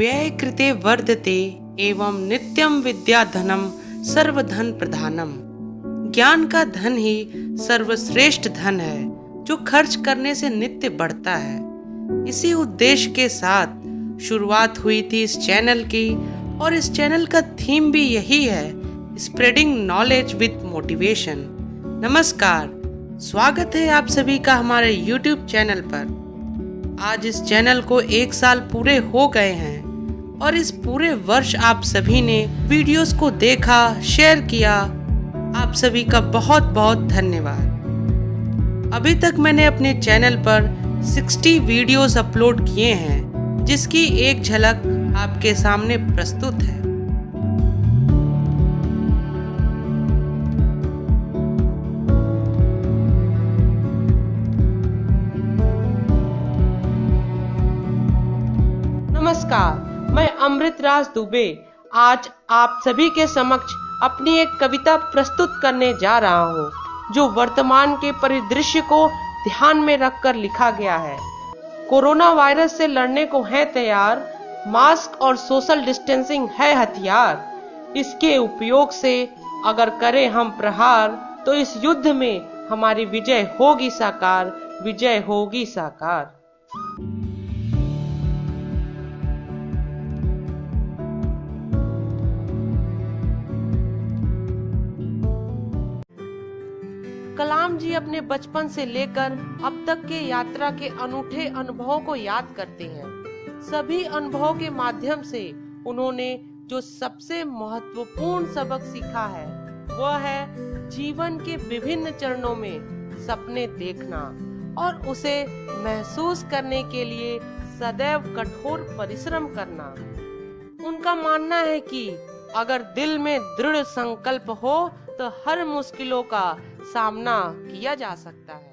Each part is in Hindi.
व्यय कृते वर्धते एवं नित्यम विद्याधनम सर्वधन प्रधानम। ज्ञान का धन ही सर्वश्रेष्ठ धन है जो खर्च करने से नित्य बढ़ता है। इसी उद्देश्य के साथ शुरुआत हुई थी इस चैनल की, और इस चैनल का थीम भी यही है, स्प्रेडिंग नॉलेज विद मोटिवेशन। नमस्कार, स्वागत है आप सभी का हमारे YouTube चैनल पर। आज इस चैनल को 1 साल पूरे हो गए हैं और इस पूरे वर्ष आप सभी ने वीडियोस को देखा, शेयर किया। आप सभी का बहुत बहुत धन्यवाद। अभी तक मैंने अपने चैनल पर 60 वीडियोस अपलोड किए हैं, जिसकी एक झलक आपके सामने प्रस्तुत है। नमस्कार, मैं अमृतराज दुबे आज आप सभी के समक्ष अपनी एक कविता प्रस्तुत करने जा रहा हूँ, जो वर्तमान के परिदृश्य को ध्यान में रखकर लिखा गया है। कोरोना वायरस से लड़ने को है तैयार, मास्क और सोशल डिस्टेंसिंग है हथियार। इसके उपयोग से अगर करें हम प्रहार, तो इस युद्ध में हमारी विजय होगी साकार, विजय होगी साकार। कलाम जी अपने बचपन से लेकर अब तक के यात्रा के अनूठे अनुभवों को याद करते हैं। सभी अनुभवों के माध्यम से उन्होंने जो सबसे महत्वपूर्ण सबक सीखा है, वह है जीवन के विभिन्न चरणों में सपने देखना और उसे महसूस करने के लिए सदैव कठोर परिश्रम करना। उनका मानना है कि अगर दिल में दृढ़ संकल्प हो तो हर मुश्किलों का सामना किया जा सकता है।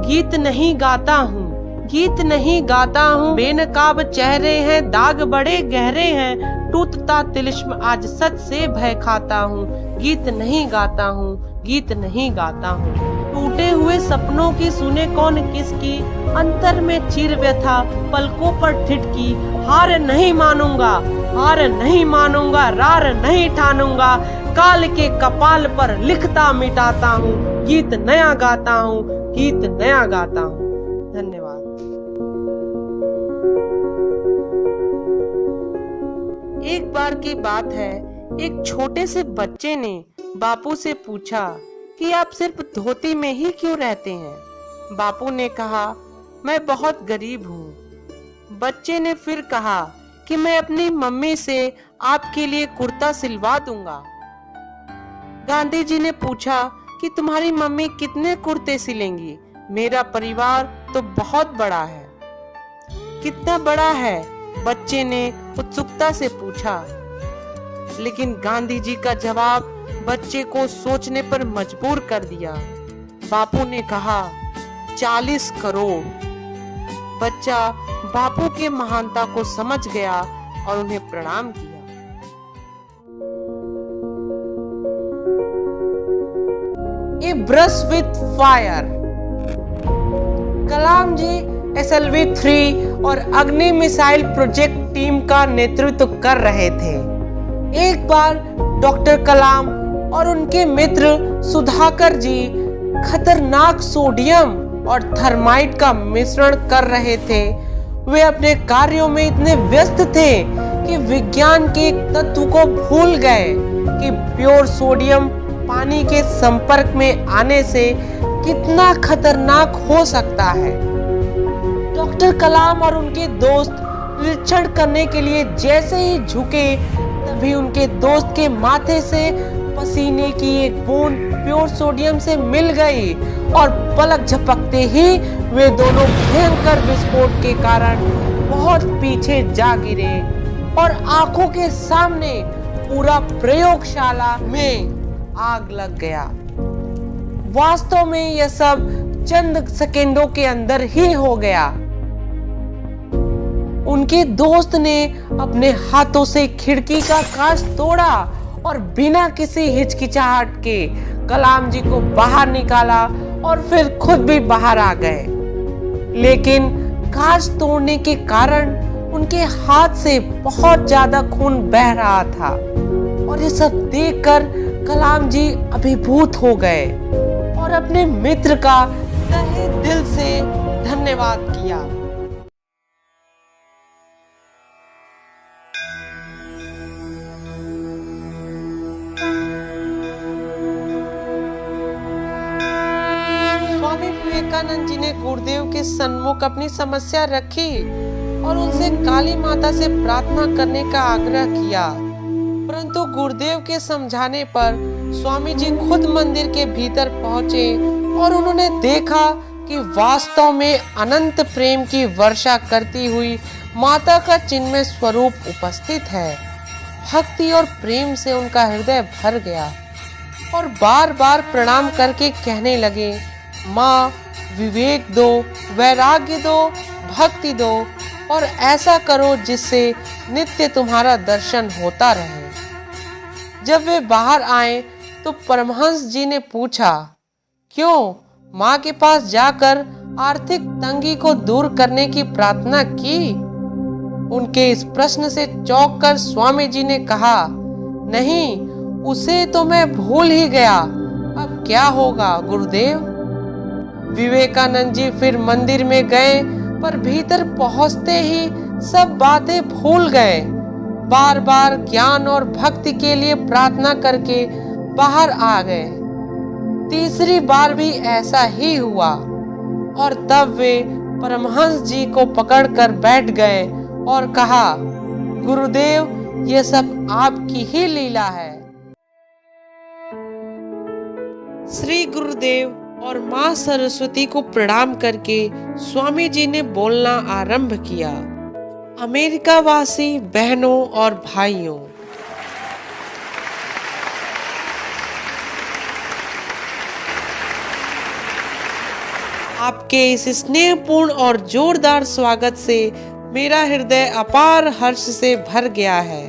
गीत नहीं गाता हूँ, गीत नहीं गाता हूँ, बेनकाब चेहरे हैं, दाग बड़े गहरे हैं, टूटता तिलिस्म आज सच से भय खाता हूँ। गीत नहीं गाता हूँ, गीत नहीं गाता हूँ, टूटे हुए सपनों की सुने कौन किसकी, अंतर में चीर व्यथा पलकों पर ठिठकी। हार नहीं मानूंगा, हार नहीं मानूंगा, रार नहीं ठानूंगा, काल के कपाल पर लिखता मिटाता हूँ। गीत नया गाता हूँ, गीत नया गाता हूँ। धन्यवाद। एक बार की बात है, एक छोटे से बच्चे ने बापू से पूछा कि आप सिर्फ धोती में ही क्यों रहते हैं। बापू ने कहा, मैं बहुत गरीब हूँ। बच्चे ने फिर कहा कि मैं अपनी मम्मी से आपके लिए कुर्ता सिलवा दूंगा। गांधी जी ने पूछा कि तुम्हारी मम्मी कितने कुर्ते सिलेंगी? मेरा परिवार तो बहुत बड़ा है। कितना बड़ा है? बच्चे ने उत्सुकता से पूछा। लेकिन गांधी जी का जवाब बच्चे को सोचने पर मजबूर कर दिया। बापू ने कहा, 40 करोड़। बच्चा बापू के महानता को समझ गया और उन्हें प्रणाम किया। A brush with fire. Kalam ji SLV-3 और अग्नि मिसाइल प्रोजेक्ट टीम का नेतृत्व कर रहे थे। एक बार डॉक्टर कलाम और उनके मित्र सुधाकर जी खतरनाक सोडियम और थर्माइट का मिश्रण कर रहे थे। वे अपने कार्यों में इतने व्यस्त थे कि विज्ञान के एक तत्व को भूल गए कि प्योर सोडियम पानी के संपर्क में आने से कितना खतरनाक हो सकता है। डॉक्टर कलाम और उनके दोस्त निरीक्षण करने के लिए जैसे ही झुके, तभी उनके दोस्त के माथे से पसीने की एक बूंद प्योर सोडियम से मिल गई और पलक झपकते ही वे दोनों भयंकर विस्फोट के कारण बहुत पीछे जा गिरे और आंखों के सामने पूरा प्रयोगशाला में आग लग गया। वास्तव में यह सब चंद सेकेंडों के अंदर ही हो गया। उनके दोस्त ने अपने हाथों से खिड़की का कांच तोड़ा और बिना किसी हिचकिचाहट के कलाम जी को बाहर निकाला और फिर खुद भी बाहर आ गए। लेकिन कांच तोड़ने के कारण उनके हाथ से बहुत ज्यादा खून बह रहा था और ये सब देखकर कलाम जी अभिभूत हो गए और अपने मित्र का तहे दिल से धन्यवाद किया। स्वामी विवेकानंद जी ने गुरुदेव के सम्मुख अपनी समस्या रखी और उनसे काली माता से प्रार्थना करने का आग्रह किया, परंतु गुरुदेव के समझाने पर स्वामी जी खुद मंदिर के भीतर पहुंचे और उन्होंने देखा कि वास्तव में अनंत प्रेम की वर्षा करती हुई माता का चिन्मय स्वरूप उपस्थित है। भक्ति और प्रेम से उनका हृदय भर गया और बार बार प्रणाम करके कहने लगे, माँ विवेक दो, वैराग्य दो, भक्ति दो और ऐसा करो जिससे नित्य तुम्हारा दर्शन होता रहे। जब वे बाहर आए तो परमहंस जी ने पूछा, क्यों माँ के पास जाकर आर्थिक तंगी को दूर करने की प्रार्थना की? उनके इस प्रश्न से चौंक कर स्वामी जी ने कहा, नहीं, उसे तो मैं भूल ही गया, अब क्या होगा गुरुदेव? विवेकानंद जी फिर मंदिर में गए, पर भीतर पहुंचते ही सब बातें भूल गए। बार बार ज्ञान और भक्ति के लिए प्रार्थना करके बाहर आ गए। तीसरी बार भी ऐसा ही हुआ और तब वे परमहंस जी को पकड़कर बैठ गए और कहा, गुरुदेव ये सब आपकी ही लीला है। श्री गुरुदेव और माँ सरस्वती को प्रणाम करके स्वामी जी ने बोलना आरंभ किया। अमेरिका वासी बहनों और भाइयों, आपके इस स्नेहपूर्ण और जोरदार स्वागत से मेरा हृदय अपार हर्ष से भर गया है।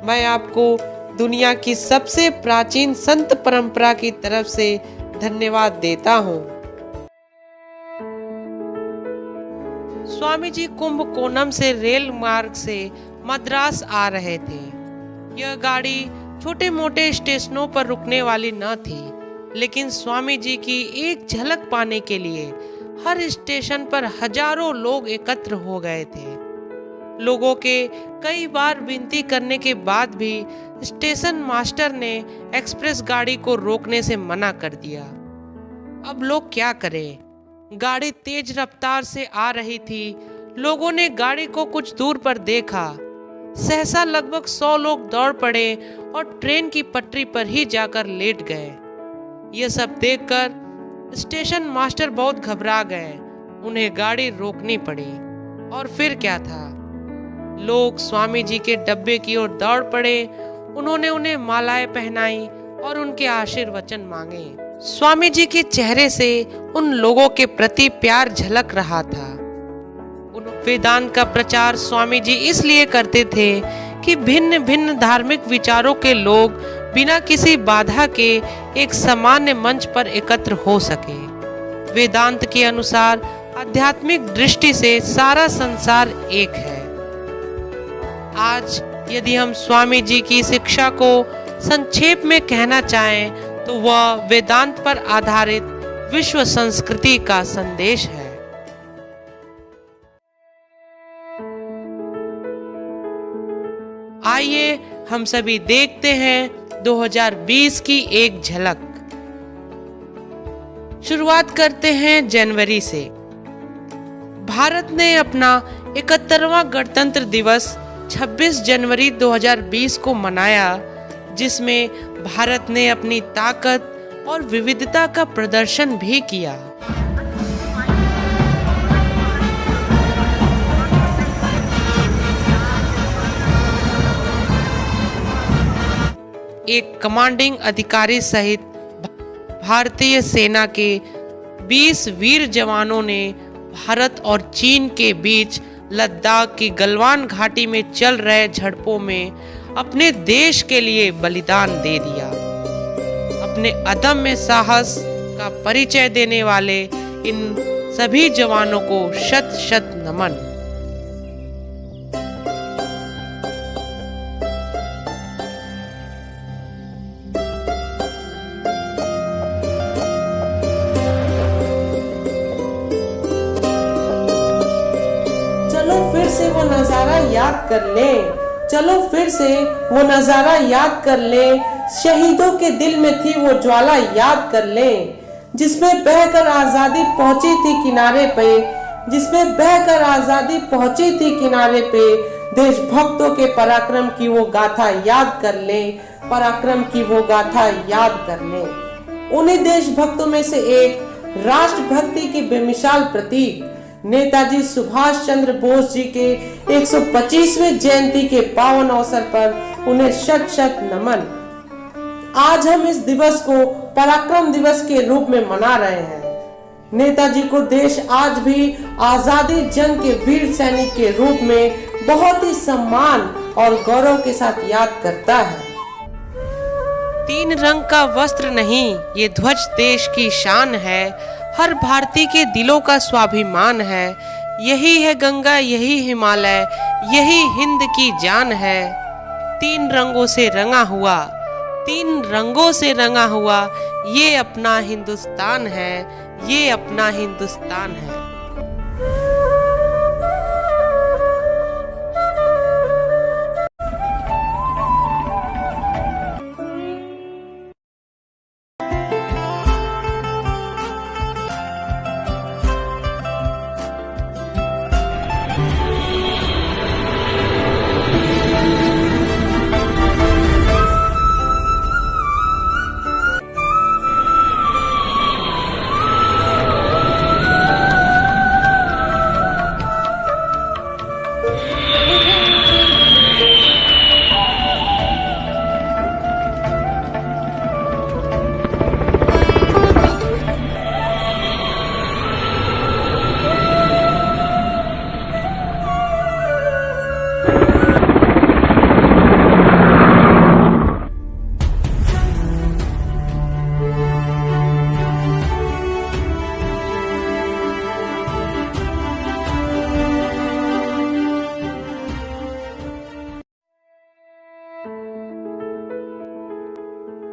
मैं आपको दुनिया की सबसे प्राचीन संत परंपरा की तरफ से धन्यवाद देता हूँ। स्वामी जी कुंभकोणम से रेल मार्ग से मद्रास आ रहे थे। यह गाड़ी छोटे मोटे स्टेशनों पर रुकने वाली न थी, लेकिन स्वामी जी की एक झलक पाने के लिए हर स्टेशन पर हजारों लोग एकत्र हो गए थे। लोगों के कई बार विनती करने के बाद भी स्टेशन मास्टर ने एक्सप्रेस गाड़ी को रोकने से मना कर दिया। अब लोग क्या करें? गाड़ी तेज रफ्तार से आ रही थी। लोगों ने गाड़ी को कुछ दूर पर देखा। सहसा लगभग 100 लोग दौड़ पड़े और ट्रेन की पटरी पर ही जाकर लेट गए। यह सब देखकर स्टेशन मास्टर बहुत घबरा गए। उन्हें गाड़ी रोकनी पड़ी। और फिर क्या था? लोग स्वामी जी के डब्बे की ओर दौड़ पड़े। उन्होंने उन्हें मालाएं पहनाई और उनके आशीर्वचन मांगे। स्वामी जी के चेहरे से उन लोगों के प्रति प्यार झलक रहा था। वेदांत का प्रचार स्वामी जी इसलिए करते थे कि भिन्न भिन्न धार्मिक विचारों के लोग बिना किसी बाधा के एक सामान्य मंच पर एकत्र हो सके। वेदांत के अनुसार आध्यात्मिक दृष्टि से सारा संसार एक है। आज यदि हम स्वामी जी की शिक्षा को संक्षेप में कहना चाहें तो वह वेदांत पर आधारित विश्व संस्कृति का संदेश है। आइए हम सभी देखते हैं 2020 की एक झलक। शुरुआत करते हैं जनवरी से। भारत ने अपना 71वां गणतंत्र दिवस 26 जनवरी 2020 को मनाया, जिसमें भारत ने अपनी ताकत और विविधता का प्रदर्शन भी किया। एक कमांडिंग अधिकारी सहित भारतीय सेना के 20 वीर जवानों ने भारत और चीन के बीच लद्दाख की गलवान घाटी में चल रहे झड़पों में अपने देश के लिए बलिदान दे दिया। अपने अदम्य साहस का परिचय देने वाले इन सभी जवानों को शत शत नमन। चलो फिर से वो नजारा याद कर ले, चलो फिर से वो नजारा याद कर ले, शहीदों के दिल में थी वो ज्वाला याद कर ले, जिसमें बहकर आजादी पहुंची थी किनारे पे, जिसमें बहकर आजादी पहुंची थी किनारे पे। देशभक्तों के पराक्रम की वो गाथा याद कर ले, पराक्रम की वो गाथा याद कर ले। उन्हीं देशभक्तों में से एक राष्ट्रभक्ति की बेमिसाल प्रतीक नेताजी सुभाष चंद्र बोस जी के 125वें जयंती के पावन अवसर पर उन्हें शत शत नमन। आज हम इस दिवस को पराक्रम दिवस के रूप में मना रहे हैं। नेताजी को देश आज भी आजादी जंग के वीर सैनिक के रूप में बहुत ही सम्मान और गौरव के साथ याद करता है। 3 रंग का वस्त्र नहीं, ये ध्वज देश की शान है, हर भारतीय के दिलों का स्वाभिमान है। यही है गंगा, यही हिमालय, यही हिंद की जान है। 3 रंगों से रंगा हुआ, 3 रंगों से रंगा हुआ, ये अपना हिंदुस्तान है, ये अपना हिंदुस्तान है।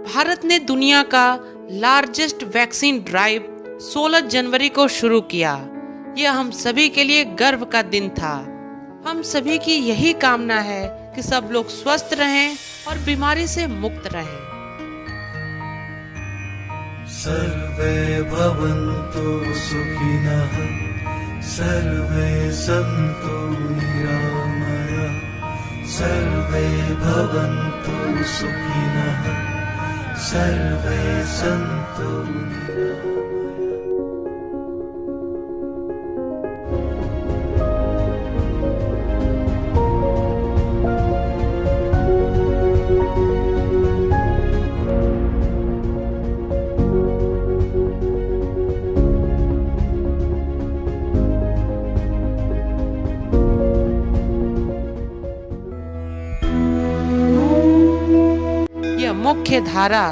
भारत ने दुनिया का लार्जेस्ट वैक्सीन ड्राइव 16 जनवरी को शुरू किया। यह हम सभी के लिए गर्व का दिन था। हम सभी की यही कामना है कि सब लोग स्वस्थ रहें और बीमारी से मुक्त रहें। सर्वे भवन्तु सुखिनः, सर्वे सन्तु निरामयाः, सर्वे भवन्तु सुखिनः, सर्वे सन्तु निरामयाः। मुख्य धारा,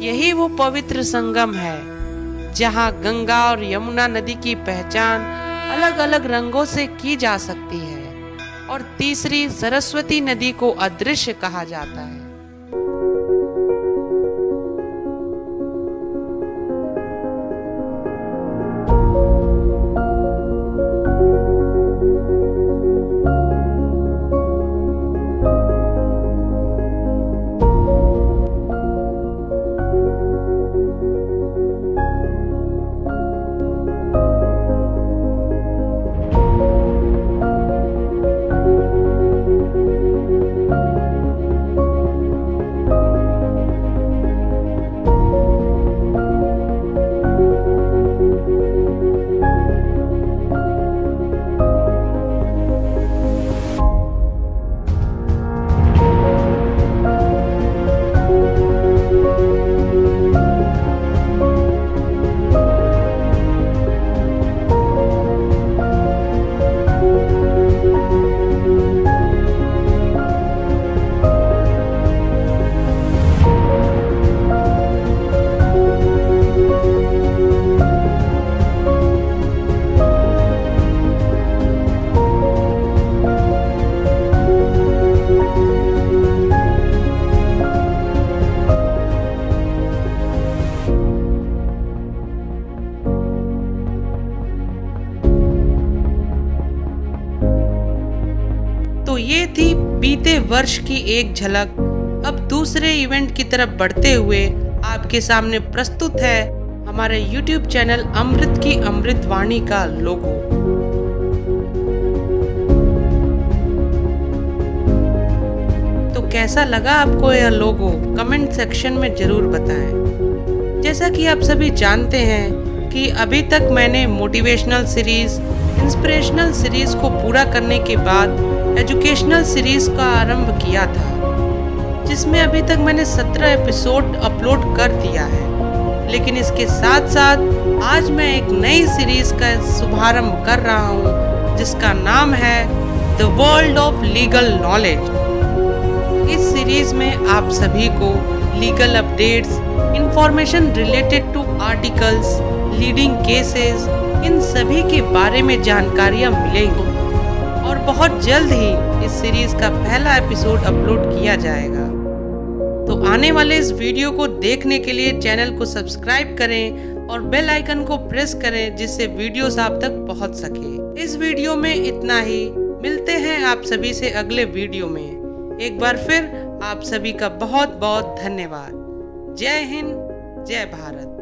यही वो पवित्र संगम है जहाँ गंगा और यमुना नदी की पहचान अलग अलग रंगों से की जा सकती है और तीसरी सरस्वती नदी को अदृश्य कहा जाता है। ये थी बीते वर्ष की एक झलक। अब दूसरे इवेंट की तरफ बढ़ते हुए आपके सामने प्रस्तुत है हमारे YouTube चैनल अमृत की अमृतवाणी का लोगो। तो कैसा लगा आपको यह लोगो, कमेंट सेक्शन में जरूर बताएं। जैसा कि आप सभी जानते हैं कि अभी तक मैंने मोटिवेशनल सीरीज, इंस्पिरेशनल सीरीज को पूरा करने के बाद एजुकेशनल सीरीज का आरंभ किया था, जिसमें अभी तक मैंने 17 एपिसोड अपलोड कर दिया है। लेकिन इसके साथ साथ आज मैं एक नई सीरीज का शुभारंभ कर रहा हूँ, जिसका नाम है the world of legal knowledge. इस सीरीज में आप सभी को legal updates, information related to articles, leading cases, इन सभी के बारे में जानकारियाँ मिलेंगी और बहुत जल्द ही इस सीरीज का पहला एपिसोड अपलोड किया जाएगा। तो आने वाले इस वीडियो को देखने के लिए चैनल को सब्सक्राइब करें और बेल आइकन को प्रेस करें, जिससे वीडियोस आप तक पहुंच सके। इस वीडियो में इतना ही। मिलते हैं आप सभी से अगले वीडियो में। एक बार फिर आप सभी का बहुत बहुत धन्यवाद। जय हिंद, जय भारत।